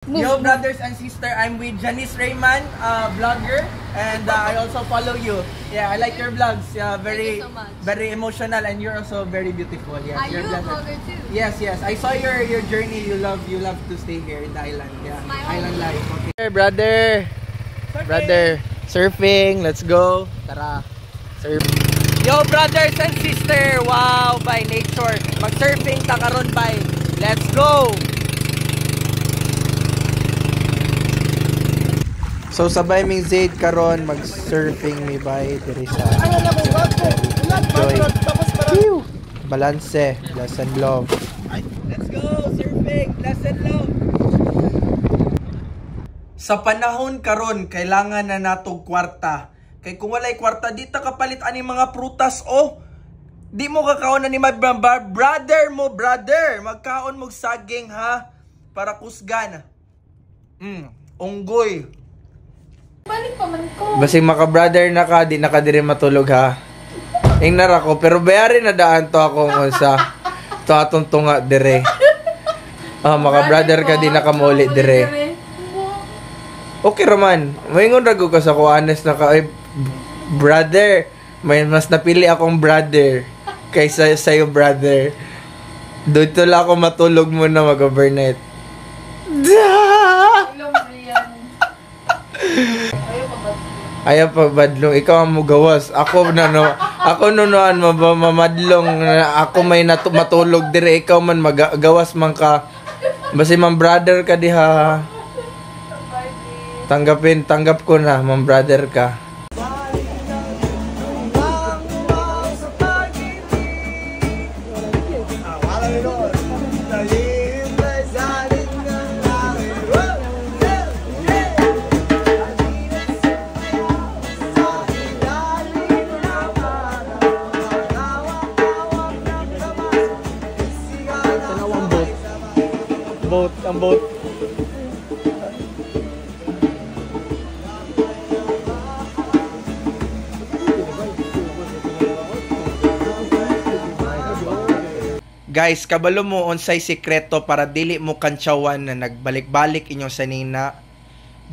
Yo brothers and sister, I'm with Janice Rayman, vlogger, and I also follow you. Yeah, I like your vlogs. Very, so very emotional, and you're also very beautiful. Yes, Are you a vlogger too? Yes, yes. I saw your journey. You love to stay here in the island. Yeah, island life. Okay. Brother, surfing. Let's go. Tara, surf. Yo brothers and sister, wow, by nature. Mag-surfing ta karon by. Let's go. So sabay ming Zaid karon mag-surfing mi bay diri sa enjoy. Balance, bless and love. Let's go surfing, bless and love. Sa panahon karon kailangan na natog kwarta. Kay kung walay kwarta di ta kapalit ani mga prutas di mo kakaon ni brother mo, magkaon mo saging ha para kusgan. Unggoy. Balik pa man ko. Basing maka-brother na ka, di na ka din matulog ha. Ingnar ako, pero bayari na daan to ako sa to atong tunga dire. Maka-brother ka, di na ka mauli dire. Okay raman, maingon rago ka sa ko, honest na ka, brother, may mas napili akong brother kaysa sa'yo brother. Dito lang ako matulog muna mag-overnight. Ayaw pa badlong, ikaw ang mugawas. Ako nunuan mamadlong, ako may matulog dire, ikaw man magawas man ka. Basta man brother ka diha. Tanggap ko na, man brother ka. Ang boat. Guys, kabalo mo unsay sikreto para dili mo kantsawan na nagbalik-balik inyong sanina.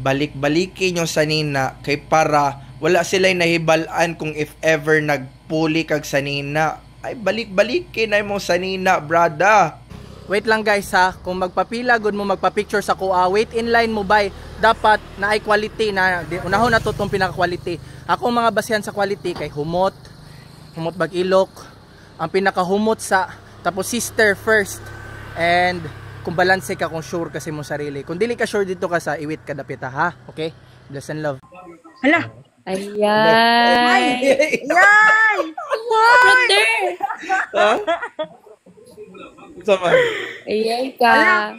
Balik-baliki inyong sanina kay para wala sila'y nahibalaan kung if ever nagpuli kag sanina. Ay balik-baliki na imong sanina, brada. Wait lang guys ha, kung magpapila good mo magpa-picture sa kuha, wait in line mo bay, dapat na ay quality na, unahon na to itong pinaka-quality. Ako mga basihan sa quality kay humot bag-ilok, ang pinaka-humot sa, tapos sister first, and kung balance ka kung sure kasi mo sarili. Kung dili ka sure dito ka sa iwit ka dapit ha, okay? Bless and love. Hala! Ayan! Ayan! Brother! Ha? Sama. Ayan ka.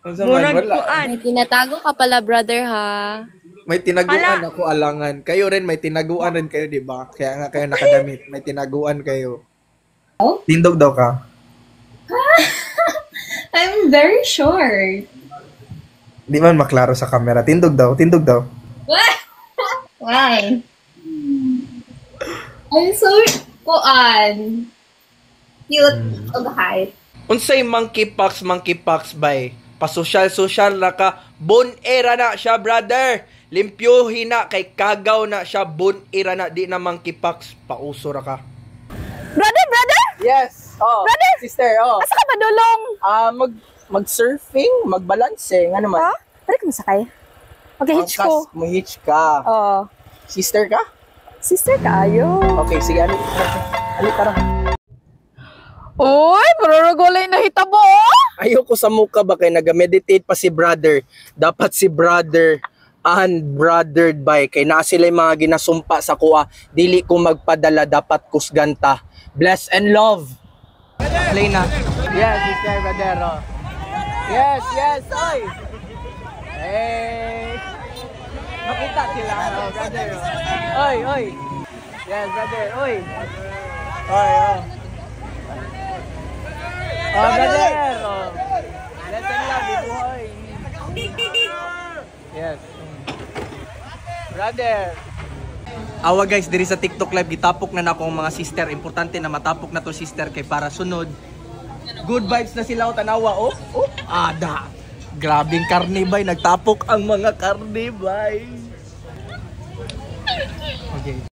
Murag-kuan. May tinatago ka pala, brother, ha? May tinaguan ako alangan. Kayo rin may tinaguan rin kayo, di ba? Kaya nga kayo nakadamit. May tinaguan kayo. Oh? Tindog daw ka? I'm very short. Di man maklaro sa camera. Tindog daw. Why? I'm so kuan. Cute of height. Unsay monkeypox bay? Pasosyal na ka. Bon era na siya, brother. Limpyohin na kay kagaw na siya. Bon era na di na monkeypox. Pauso ra ka. Brother! Yes. Oh. Brother! Sister, oh. Asa ka padulong? Mag-surfing, mag-balancing, ano man. Ha? Pwede ka masakay? Mag-hitch ko. Mag-hitch ka. Oo. Sister ka? Sister kayo. Okay, sige. Ali tara. Uy, marurugulay na hitabo. Ayoko sa mukha ba kay nag-meditate pa si brother. Dapat si brother unbrothered by. Kay naa sila yung mga ginasumpa sa kuha. Dili ko magpadala, dapat kusganta. Bless and love. Play na. Yes, sister brother. Yes. Oy. Hey. Makita sila, brother. Oy. Yes, brother. Oy. Brother! Let's love you, boy! Yes. Brother! Awa guys, diri sa TikTok live, gitapok na akong mga sister. Importante na matapok na to sister kay para sunod. Good vibes na sila o tanawa, oh. Ada! Grabing karne bay, nagtapok ang mga karne bay. Okay.